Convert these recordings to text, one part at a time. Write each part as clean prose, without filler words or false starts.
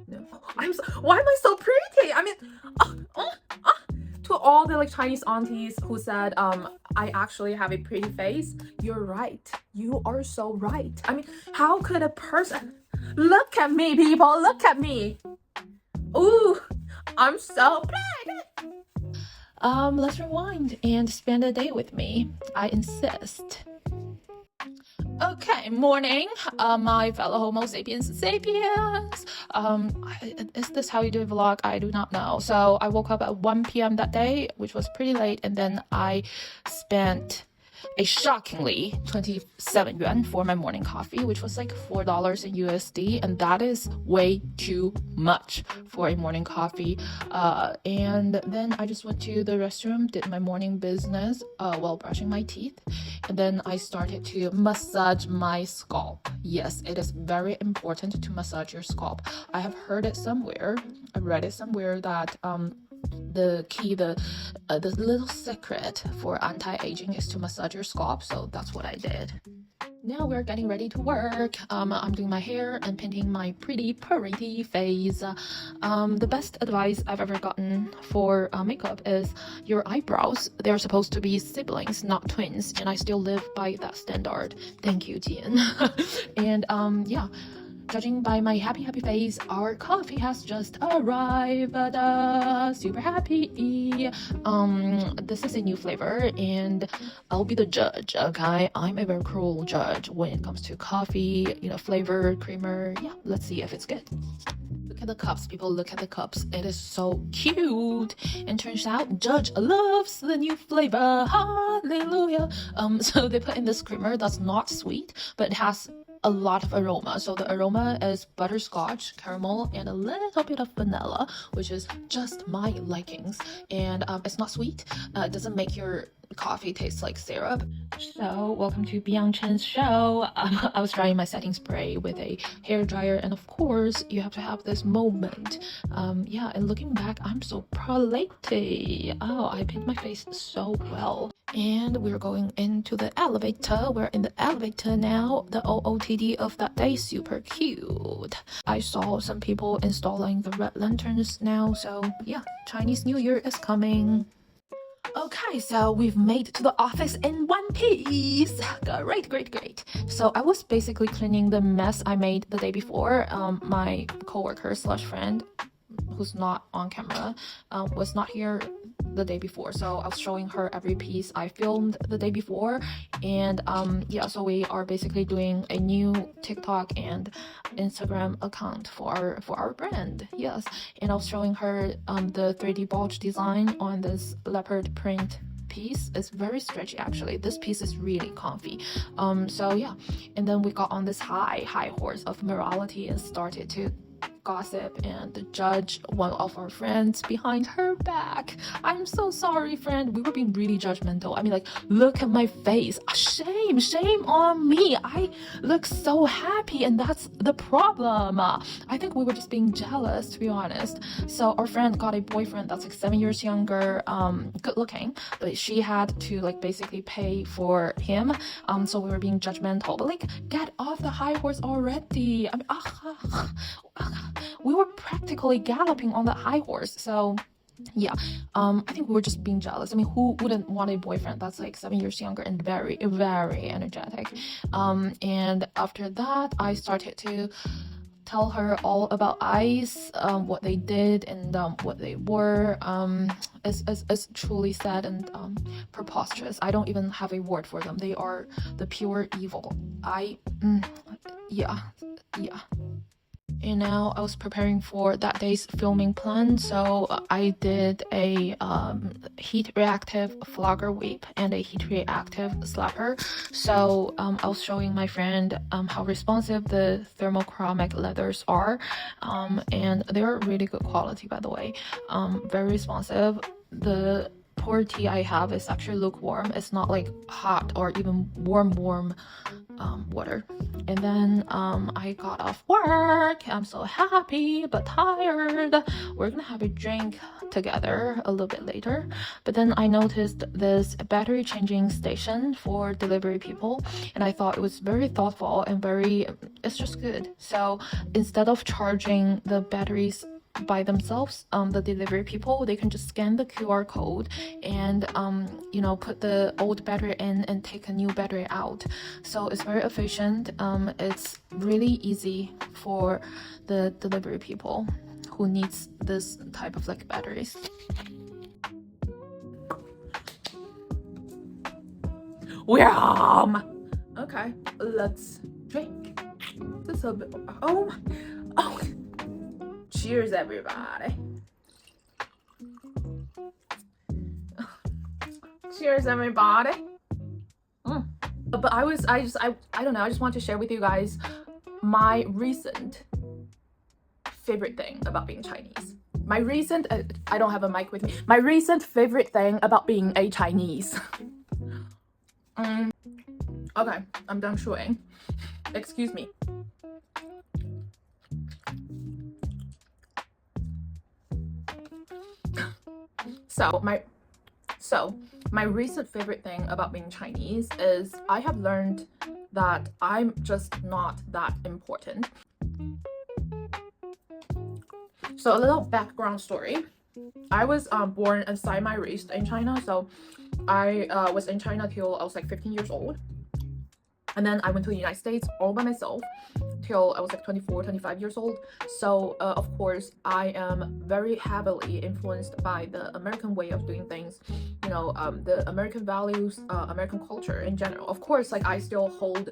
No. Why am I so pretty? I mean, uh, uh, uh. To all the like Chinese aunties who said I actually have a pretty face, you're right. You are so right. I mean, how could a person look at me, people? Look at me. Ooh, I'm so pretty. Let's rewind and spend a day with me. I insist. Okay, morning, my fellow Homo sapiens sapiens. Is this how you do a vlog? I do not know. So I woke up at 1 p.m. that day, which was pretty late, and then I spent a shockingly 27 yuan for my morning coffee, which was like $4 in USD, and that is way too much for a morning coffee. And then I just went to the restroom, did my morning business while brushing my teeth, and then I started to massage my scalp. Yes, it is very important to massage your scalp. I have heard it somewhere, I read it somewhere that the key, the little secret for anti-aging is to massage your scalp, so that's what I did. Now we're getting ready to work. I'm doing my hair and painting my pretty face. The best advice I've ever gotten for makeup is your eyebrows. They're supposed to be siblings, not twins, and I still live by that standard. Thank you, Tian. And yeah. Judging by my happy face, our coffee has just arrived. Super happy. This is a new flavor, and I'll be the judge. Okay, I'm a very cruel judge when it comes to coffee, flavor, creamer. Yeah, let's see if it's good. Look at the cups, people. Look at the cups. It is so cute. And turns out, Judge loves the new flavor. Hallelujah. So they put in this creamer that's not sweet, but it has a lot of aroma. So the aroma is butterscotch, caramel, and a little bit of vanilla, which is just my likings. And it's not sweet. It doesn't make your coffee taste like syrup. So welcome to Beyond Chen's show. I was drying my setting spray with a hair dryer, and of course you have to have this moment. Yeah, and looking back, I'm so pretty. Oh, I paint my face so well. And we're going into the elevator. We're in the elevator now. The OOTD of that day, super cute. I saw some people installing the red lanterns now, so yeah, Chinese New Year is coming. Okay, so we've made it to the office in one piece. Great. So I was basically cleaning the mess I made the day before. My coworker slash friend, who's not on camera, was not here the day before, so I was showing her every piece I filmed the day before. And yeah, so we are basically doing a new TikTok and Instagram account for our brand. Yes, and I was showing her the 3D bulge design on this leopard print piece. Is very stretchy actually. This piece is really comfy. So yeah, and then we got on this high horse of morality and started to gossip and judge one of our friends behind her back. I'm so sorry, friend. We were being really judgmental. I mean, like, look at my face. Shame on me. I look so happy, and that's the problem. I think we were just being jealous, to be honest. So our friend got a boyfriend that's like 7 years younger, good looking, but she had to like basically pay for him. So we were being judgmental, but like, get off the high horse already. I mean, we were practically galloping on that high horse. So yeah, I think we were just being jealous. I mean, who wouldn't want a boyfriend that's like 7 years younger and very energetic? And after that, I started to tell her all about ice, what they did and what they were. It's truly sad and preposterous. I don't even have a word for them. They are the pure evil. Yeah. And now I was preparing for that day's filming plan, so I did a heat reactive flogger whip and a heat reactive slapper. So I was showing my friend how responsive the thermochromic leathers are, and they're really good quality, by the way. Very responsive. The pour tea I have is actually lukewarm. It's not like hot or even warm water. And then I got off work. I'm so happy but tired. We're gonna have a drink together a little bit later. But then I noticed this battery changing station for delivery people, and I thought it was very thoughtful and it's just good. So instead of charging the batteries by themselves, the delivery people, they can just scan the QR code and you know, put the old battery in and take a new battery out. So it's very efficient. It's really easy for the delivery people who needs this type of like batteries. Okay, let's drink. This a bit. Oh. Cheers, everybody. Cheers, everybody. But I don't know, I just want to share with you guys my recent favorite thing about being Chinese. My recent, I don't have a mic with me. My recent favorite thing about being a Chinese. Okay, I'm done chewing. Excuse me. So my recent favorite thing about being Chinese is I have learned that I'm just not that important. So a little background story. I was born and semi-raised in China, so I was in China till I was like 15 years old. And then I went to the United States all by myself till I was like 24, 25 years old. So of course, I am very heavily influenced by the American way of doing things, you know, the American values, American culture in general. Of course, like I still hold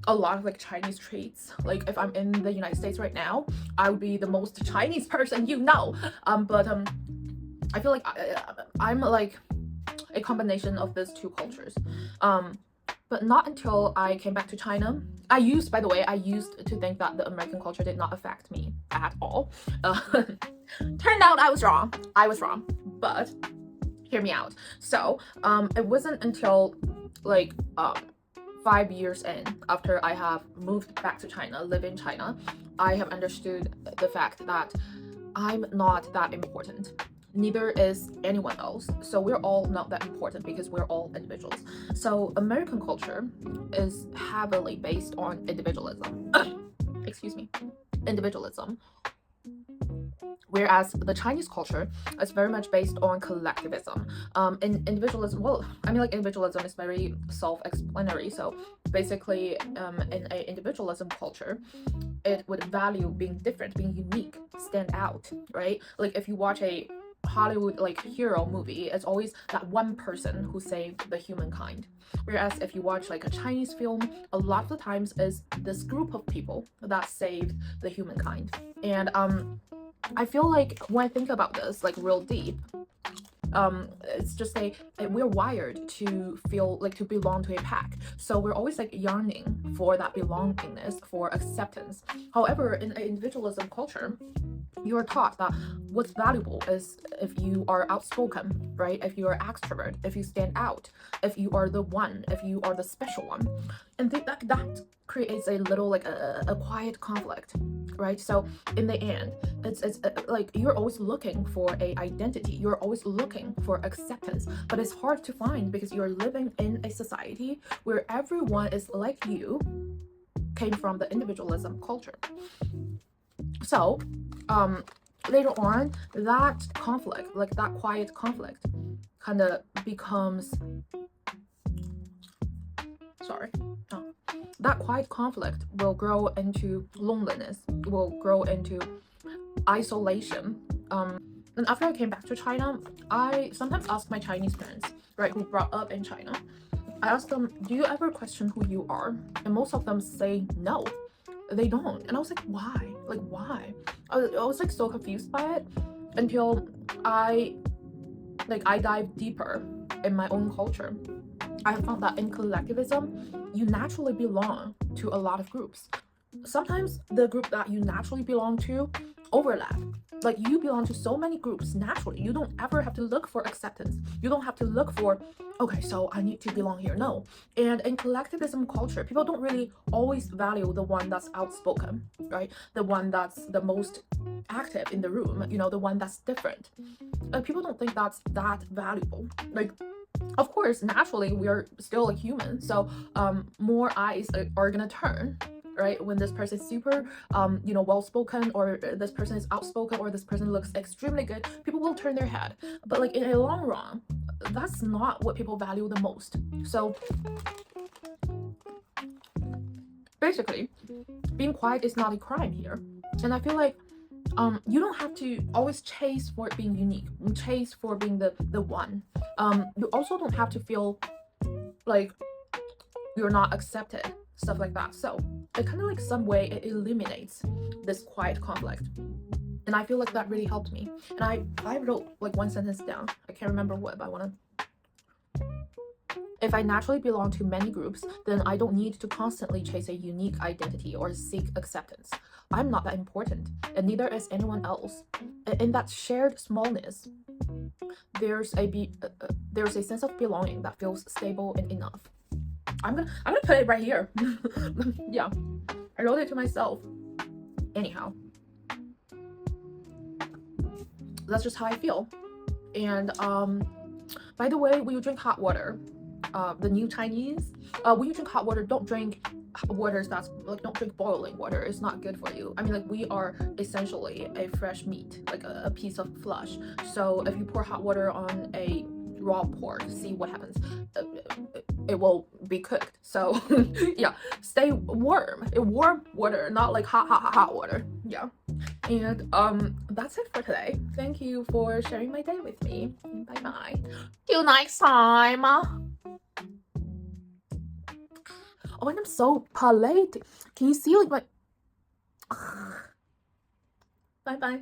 a lot of like Chinese traits. Like if I'm in the United States right now, I would be the most Chinese person you know. But I feel like I'm like a combination of these two cultures. But not until I came back to China. I used to think that the American culture did not affect me at all. Turned out I was wrong. But hear me out. So it wasn't until like 5 years in, after I have moved back to China, live in China, I have understood the fact that I'm not that important. Neither is anyone else. So we're all not that important because we're all individuals. So American culture is heavily based on individualism. Excuse me. Individualism. Whereas the Chinese culture is very much based on collectivism. In individualism, well, I mean, like individualism is very self-explanatory. So basically, in an individualism culture, it would value being different, being unique, stand out, right? Like if you watch a Hollywood like hero movie, it's always that one person who saved the humankind. Whereas if you watch like a Chinese film, a lot of the times is this group of people that saved the humankind. And I feel like when I think about this like real deep, it's just we're wired to feel like to belong to a pack. So we're always like yearning for that belongingness, for acceptance. However, in an individualism culture, you are taught that what's valuable is if you are outspoken, right? If you are extrovert, if you stand out, if you are the one, if you are the special one. And that creates a little like a quiet conflict, right? So in the end, it's like you're always looking for a identity, you're always looking for acceptance, but it's hard to find because you're living in a society where everyone is like you, came from the individualism culture. So later on, that conflict, like that quiet conflict, kind of becomes that quiet conflict will grow into loneliness, will grow into isolation. And after I came back to China, I sometimes ask my Chinese friends, right, who brought up in China, I ask them, do you ever question who you are? And most of them say no, they don't. And I was like, why? Like, why? I was like so confused by it until I dive deeper in my own culture. I have found that in collectivism, you naturally belong to a lot of groups. Sometimes the group that you naturally belong to overlap. Like, you belong to so many groups naturally. You don't ever have to look for acceptance. You don't have to look for, okay, so I need to belong here. No. And in collectivism culture, people don't really always value the one that's outspoken, right? The one that's the most active in the room, you know, the one that's different. People don't think that's that valuable. Like, of course, naturally, we are still a human, so more eyes are gonna turn, right, when this person is super you know, well spoken, or this person is outspoken, or this person looks extremely good. People will turn their head, but like in a long run, that's not what people value the most. So basically, being quiet is not a crime here. And I feel like you don't have to always chase for being unique, chase for being the one. You also don't have to feel like you're not accepted, stuff like that. So it kind of like some way it eliminates this quiet conflict, and I feel like that really helped me. And I wrote like one sentence down. I can't remember what, but I want to. If I naturally belong to many groups, then I don't need to constantly chase a unique identity or seek acceptance. I'm not that important, and neither is anyone else. In that shared smallness, there's a sense of belonging that feels stable and enough. I'm gonna put it right here. Yeah, I wrote it to myself. Anyhow, that's just how I feel. And by the way, when you drink hot water, the new Chinese, when you drink hot water, don't drink waters that's like, don't drink boiling water. It's not good for you. I mean, like, we are essentially a fresh meat, like a piece of flesh. So if you pour hot water on a raw pork, see what happens. It will be cooked. So yeah, stay warm. Warm water, not like hot water. Yeah. And that's it for today. Thank you for sharing my day with me. Bye bye. See you next time. Oh, and I'm so polite. Can you see like my bye bye.